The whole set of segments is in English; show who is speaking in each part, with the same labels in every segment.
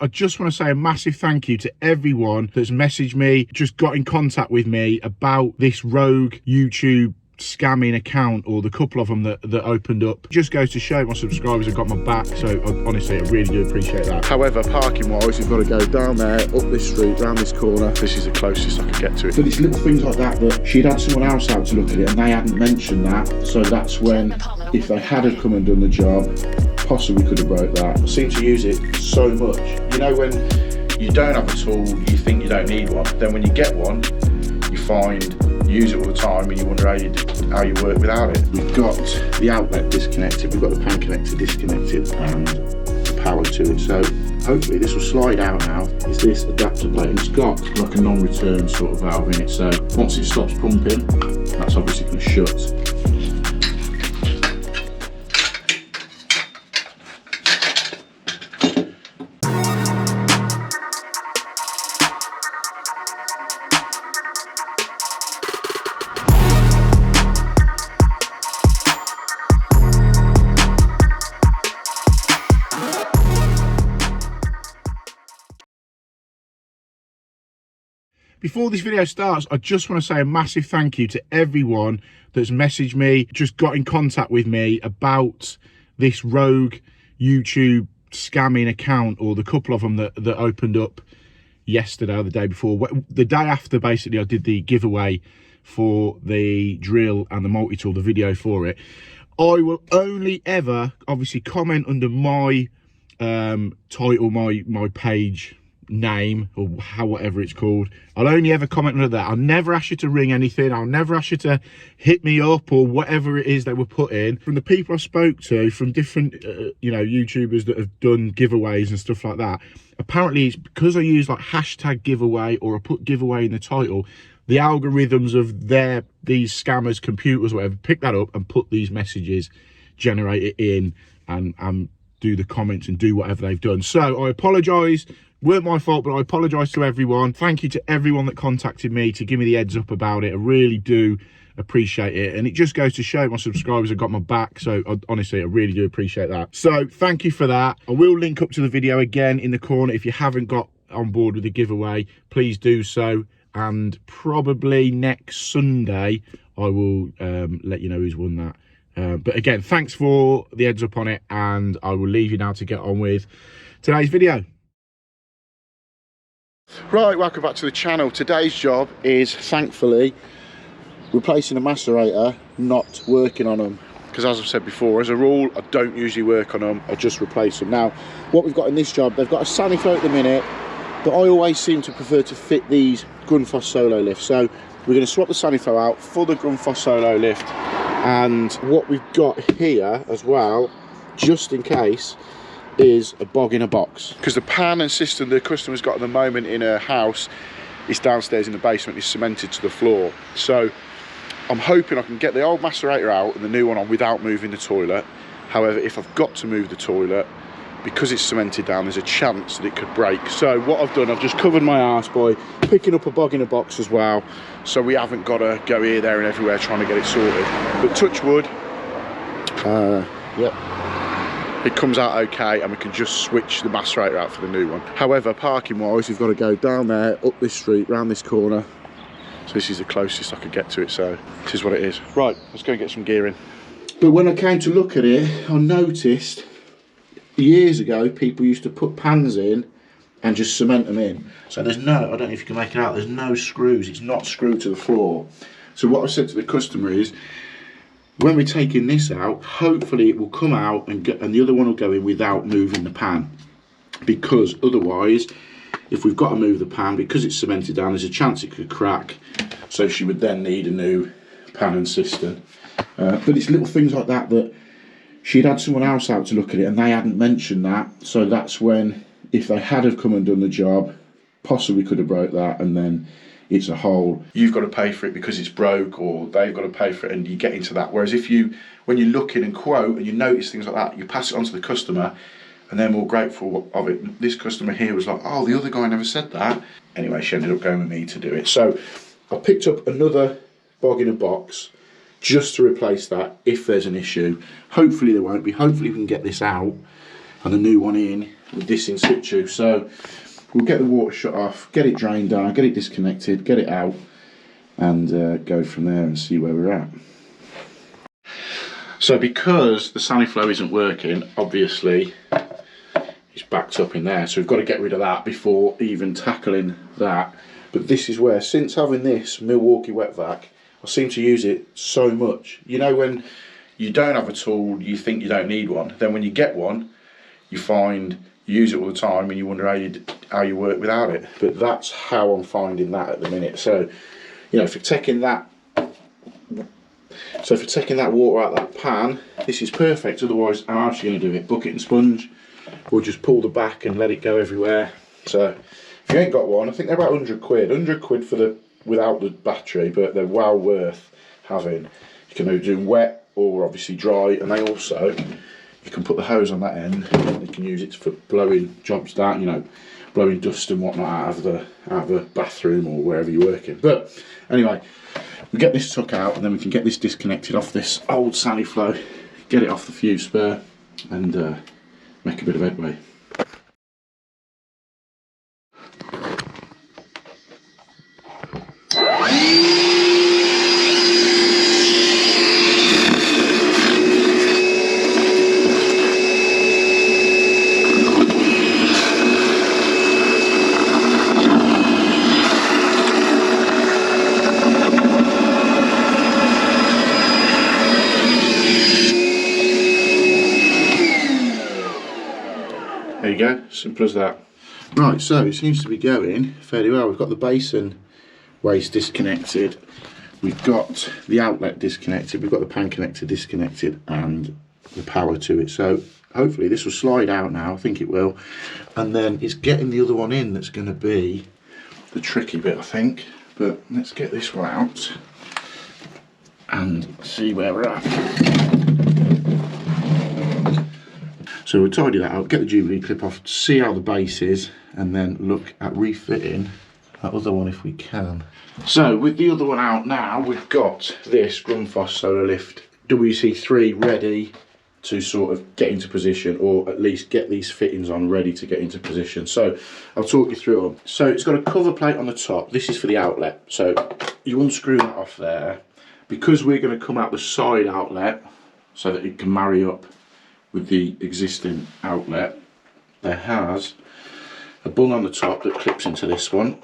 Speaker 1: I just want to say a massive thank you to everyone that's messaged me, just got in contact with me about this rogue YouTube scamming account, or the couple of them that opened up. Just goes to show my subscribers have got my back, so honestly I really do appreciate that. However, parking wise, you've got to go down there, up this street, round this corner. This is the closest I could get to it. But it's little things like that that she'd had someone else out to look at it and they hadn't mentioned that, so that's when, if they had come and done the job, possibly could have broke that. I seem to use it so much. You know, when you don't have a tool, you think you don't need one, then when you get one, you find you use it all the time and you wonder how you work without it. We've got the outlet disconnected, we've got the pan connector disconnected and the power to it, so hopefully this will slide out now. It's this adapter plate and it's got like a non-return sort of valve in it, so once it stops pumping, that's obviously going to shut. Before this video starts, I just want to say a massive thank you to everyone that's messaged me, just got in contact with me about this rogue YouTube scamming account, or the couple of them that opened up yesterday or the day before. The day after, basically, I did the giveaway for the drill and the multi-tool, the video for it. I will only ever, obviously, comment under my title, my page name, or whatever it's called. I'll only ever comment under that. I'll never ask you to ring anything. I'll never ask you to hit me up or whatever it is they were put in. From the people I spoke to, from different you know, YouTubers that have done giveaways and stuff like that, apparently it's because I use like hashtag giveaway or I put giveaway in the title, the algorithms of these scammers computers, whatever, pick that up and put these messages, generate it in and do the comments and do whatever they've done. So I apologize. Weren't my fault, but I apologise to everyone. Thank you to everyone that contacted me to give me the heads up about it. I really do appreciate it, and it just goes to show my subscribers have got my back, so honestly I really do appreciate that. So thank you for that. I will link up to the video again in the corner. If you haven't got on board with the giveaway, please do so, and probably next Sunday I will let you know who's won that. But again, thanks for the heads up on it, and I will leave you now to get on with today's video. Right, welcome back to the channel. Today's job is, thankfully, replacing a macerator, not working on them, because as I've said before, as a rule, I don't usually work on them, I just replace them. Now, what we've got in this job, they've got a Saniflo at the minute, but I always seem to prefer to fit these Grundfos Sololift. So we're going to swap the Saniflo out for the Grundfos Sololift, and what we've got here as well, just in case, is a bog in a box, because the pan and system the customer's got at the moment in her house is downstairs in the basement, is cemented to the floor. So I'm hoping I can get the old macerator out and the new one on without moving the toilet. However, if I've got to move the toilet, because it's cemented down, there's a chance that it could break. So what I've done, I've just covered my arse by picking up a bog in a box as well, so we haven't got to go here, there and everywhere trying to get it sorted. But touch wood, yep, it comes out okay, and we can just switch the macerator out for the new one. However, parking wise, we've got to go down there, up this street, round this corner. So this is the closest I could get to it, so this is what it is. Right, let's go and get some gear in. But when I came to look at it, I noticed years ago people used to put pans in and just cement them in. So there's no, I don't know if you can make it out, there's no screws, it's not screwed to the floor. So what I said to the customer is, when we're taking this out, hopefully it will come out and the other one will go in without moving the pan, because otherwise, if we've got to move the pan, because it's cemented down, there's a chance it could crack. So she would then need a new pan and cistern. But it's little things like that that she'd had someone else out to look at it and they hadn't mentioned that. So that's when, if they had have come and done the job, possibly could have broke that, and then it's a hole. You've got to pay for it because it's broke, or they've got to pay for it, and you get into that. Whereas if you, when you look in and quote and you notice things like that, you pass it on to the customer and they're more grateful of it. This customer here was like, oh, the other guy never said that. Anyway, she ended up going with me to do it. So I picked up another bog in a box just to replace that if there's an issue. Hopefully there won't be. Hopefully we can get this out and the new one in with this in situ. So we'll get the water shut off, get it drained down, get it disconnected, get it out, and go from there and see where we're at. So because the Saniflo isn't working, obviously it's backed up in there, so we've got to get rid of that before even tackling that. But this is where, since having this Milwaukee wet vac, I seem to use it so much. You know, when you don't have a tool, you think you don't need one, then when you get one, you find you use it all the time and you wonder how you work without it. But that's how I'm finding that at the minute. So, you know, for taking that water out of that pan, this is perfect. Otherwise, I'm actually going to do it bucket and sponge, or just pull the back and let it go everywhere. So if you ain't got one, I think they're about 100 quid. 100 quid for the without the battery, but they're well worth having. You can do wet or obviously dry, and they also, you can put the hose on that end and you can use it for blowing jobs down, you know, blowing dust and whatnot out of the bathroom or wherever you're working. But anyway, we get this took out and then we can get this disconnected off this old Saniflo, get it off the fuse spur, and make a bit of headway. There you go, simple as that. Right, so it seems to be going fairly well. We've got the basin waste disconnected, we've got the outlet disconnected, we've got the pan connector disconnected, and the power to it. So hopefully this will slide out now, I think it will. And then it's getting the other one in that's going to be the tricky bit, I think. But let's get this one out and see where we're at. So we'll tidy that out, get the Jubilee clip off, see how the base is, and then look at refitting that other one if we can. So with the other one out now, we've got this Grunfos Sololift WC-3 ready to sort of get into position, or at least get these fittings on ready to get into position. So I'll talk you through them. So it's got a cover plate on the top. This is for the outlet. So you unscrew that off there. Because we're going to come out the side outlet so that it can marry up with the existing outlet, there has a bung on the top that clips into this one.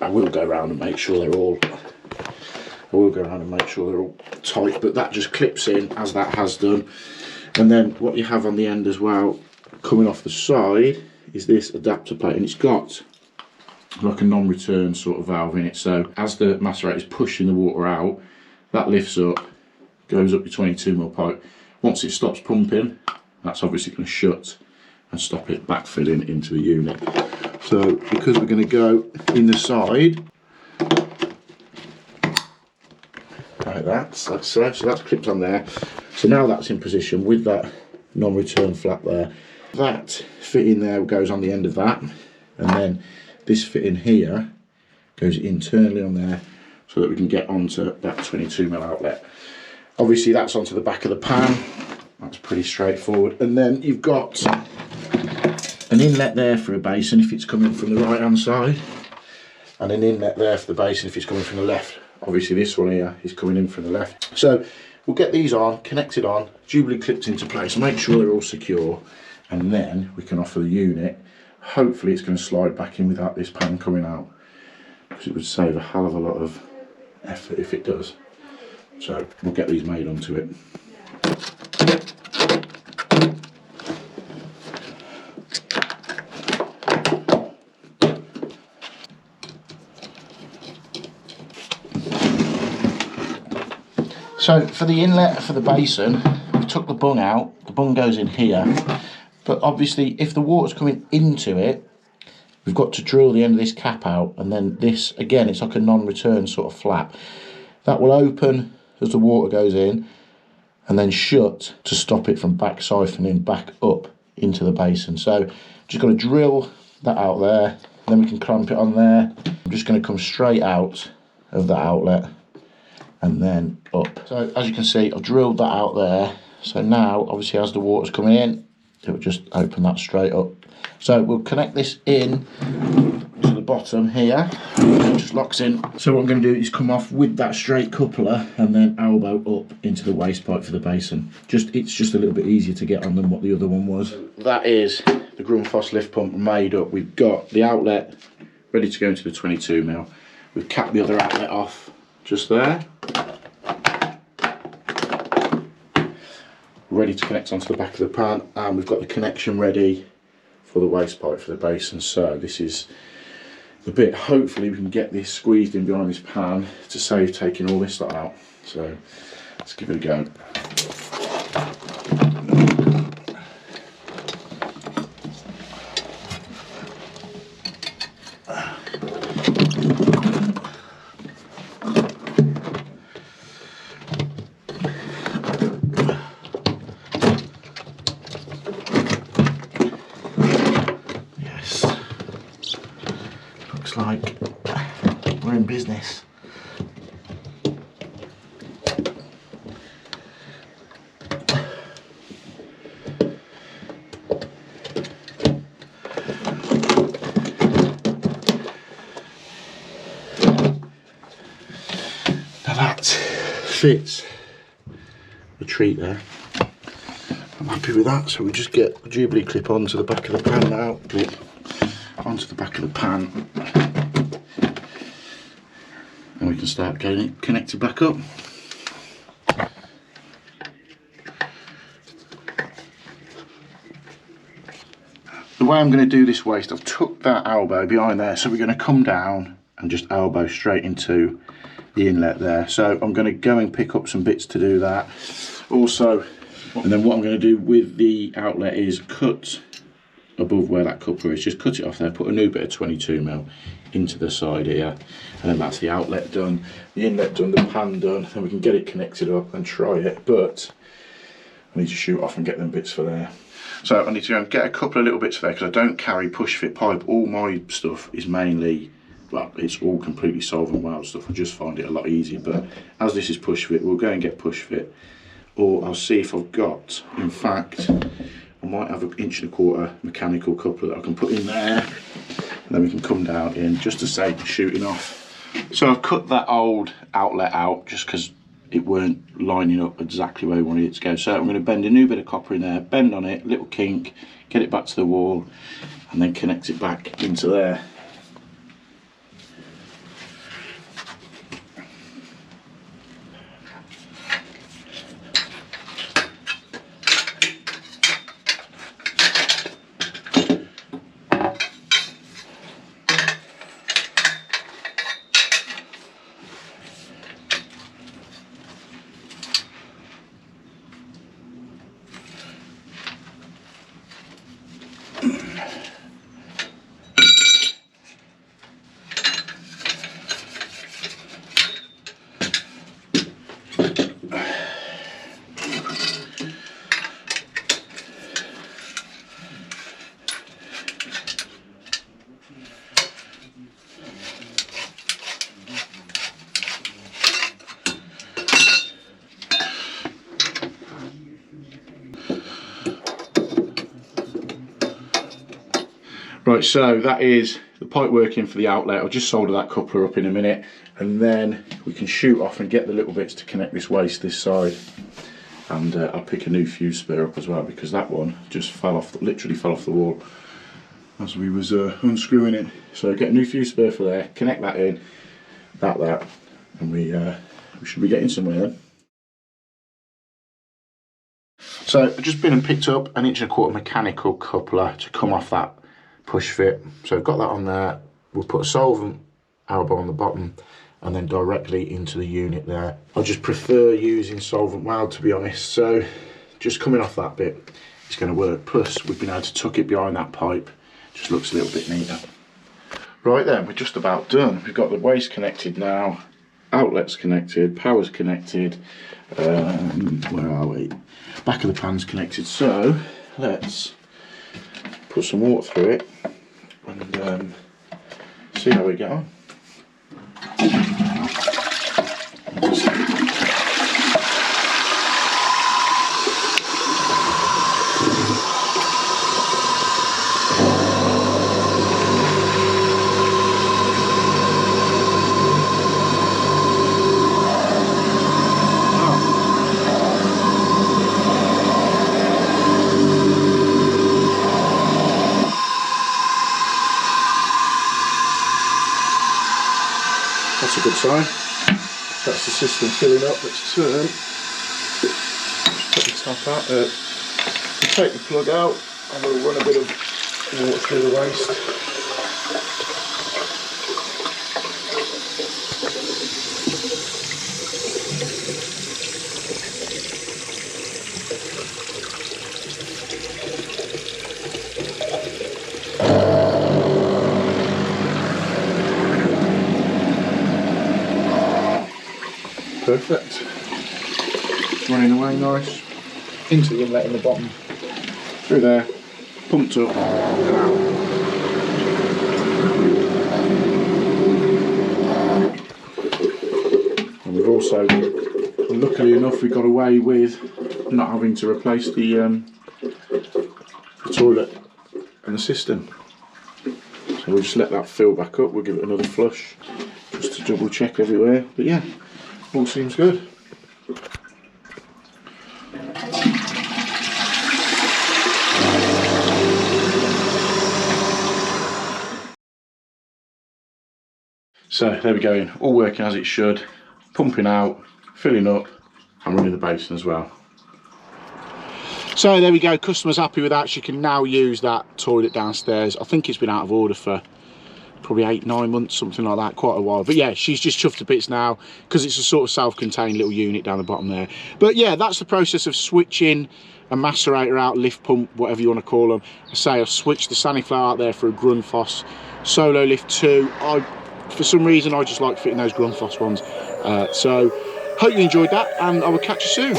Speaker 1: I will go around and make sure they're all tight, but that just clips in as that has done. And then what you have on the end as well, coming off the side, is this adapter plate, and it's got like a non-return sort of valve in it. So as the macerator is pushing the water out, that lifts up, goes up your 22mm pipe. Once it stops pumping, that's obviously going to shut and stop it backfilling into the unit. So because we're going to go in the side like that, so that's clipped on there. So now that's in position with that non-return flap there. That fitting there goes on the end of that, and then this fitting here goes internally on there so that we can get onto that 22mm outlet. Obviously that's onto the back of the pan, that's pretty straightforward. And then you've got an inlet there for a basin if it's coming from the right hand side, and an inlet there for the basin if it's coming from the left. Obviously this one here is coming in from the left. So we'll get these on, connected on, Jubilee clipped into place, make sure they're all secure, and then we can offer the unit. Hopefully it's going to slide back in without this pan coming out, because it would save a hell of a lot of effort if it does. So we'll get these made onto it. So for the inlet for the basin, we took the bung out. The bung goes in here, but obviously if the water's coming into it, we've got to drill the end of this cap out, and then this again, it's like a non-return sort of flap that will open as the water goes in and then shut to stop it from back siphoning back up into the basin. So just got to drill that out there, then we can clamp it on there. I'm just going to come straight out of the outlet and then up. So as you can see, I've drilled that out there. So now obviously as the water's coming in, it will just open that straight up. So we'll connect this in to the bottom here. It just locks in. So what I'm going to do is come off with that straight coupler and then elbow up into the waste pipe for the basin. It's just a little bit easier to get on than what the other one was. That is the Grunfos lift pump made up. We've got the outlet ready to go into the 22mm. We've capped the other outlet off just there. Ready to connect onto the back of the pan, and we've got the connection ready for the waste pipe for the basin. So this is the bit, hopefully we can get this squeezed in behind this pan to save taking all this lot out. So let's give it a go. Like we're in business. Now that fits the treat there. I'm happy with that, so we just get the Jubilee clip onto the back of the pan now. Clip onto the back of the pan. And we can start getting it connected back up. The way I'm going to do this waste, I've tucked that elbow behind there, so we're going to come down and just elbow straight into the inlet there. So I'm going to go and pick up some bits to do that. Also, and then what I'm going to do with the outlet is cut above where that coupler is, just cut it off there, put a new bit of 22mm into the side here, and then that's the outlet done, the inlet done, the pan done, and we can get it connected up and try it. But I need to shoot off and get them bits for there. So I need to go and get a couple of little bits for there, because I don't carry push fit pipe. All my stuff is mainly, well, it's all completely solvent weld stuff. I just find it a lot easier. But as this is push fit, we'll go and get push fit, or I'll see if I've got, in fact, I might have an 1.25" mechanical coupler that I can put in there, and then we can come down in just to save shooting off. So I've cut that old outlet out just because it weren't lining up exactly where we wanted it to go. So I'm going to bend a new bit of copper in there, bend on it, little kink, get it back to the wall, and then connect it back into there. Right, so that is the pipe working for the outlet. I'll just solder that coupler up in a minute, and then we can shoot off and get the little bits to connect this waste this side. And I'll pick a new fuse spur up as well, because that one just fell off, literally fell off the wall as we was unscrewing it. So get a new fuse spur for there, connect that in, that, and we should be getting somewhere then. So I've just been and picked up an 1.25" mechanical coupler to come off that push fit. So I've got that on there. We'll put a solvent elbow on the bottom and then directly into the unit there. I just prefer using solvent weld, to be honest. So just coming off that bit is going to work. Plus we've been able to tuck it behind that pipe. Just looks a little bit neater. Right then, we're just about done. We've got the waste connected now, outlets connected, power's connected, where are we? Back of the pan's connected. So let's put some water through it and see how we get on. That's a good sign. That's the system filling up. Let's turn. Put the top out. We'll take the plug out and we'll run a bit of water through the waste. Perfect. Running away nice. Into the inlet in the bottom. Through there. Pumped up and out. And we've also, luckily enough, we got away with not having to replace the toilet and the cistern. So we'll just let that fill back up. We'll give it another flush just to double check everywhere. But yeah, all seems good. So there we go, all working as it should, pumping out, filling up and running the basin as well. So there we go, customer's happy with that. She can now use that toilet downstairs. I think it's been out of order for probably 8-9 months, something like that, quite a while. But yeah, she's just chuffed to bits now because it's a sort of self-contained little unit down the bottom there. But yeah, that's the process of switching a macerator out, lift pump, whatever you want to call them. I say I've switched the Saniflo out there for a Grunfos Sololift2. For some reason, I just like fitting those Grundfos ones. So, hope you enjoyed that, and I will catch you soon.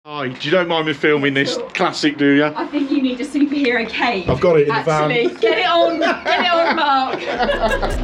Speaker 1: Hi, you don't mind me filming this classic, do you?
Speaker 2: I think you need a superhero cape.
Speaker 1: I've got it in the van.
Speaker 2: Get it on, Mark.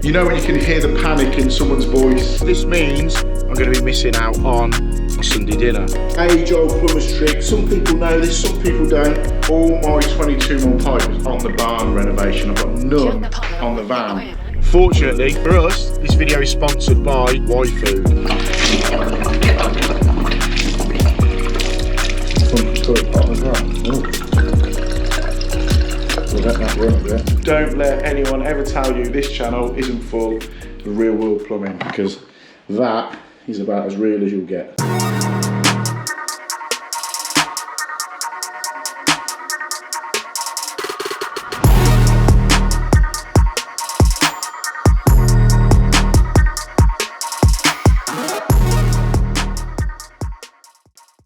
Speaker 1: You know when you can hear the panic in someone's voice? This means I'm going to be missing out on a Sunday dinner. Age-old plumber's trick. Some people know this, some people don't. All my 22mm pipes on the barn renovation. I've got none on the van. Fortunately for us, this video is sponsored by Y Food. Don't let anyone ever tell you this channel isn't full of real world plumbing, because that is about as real as you'll get.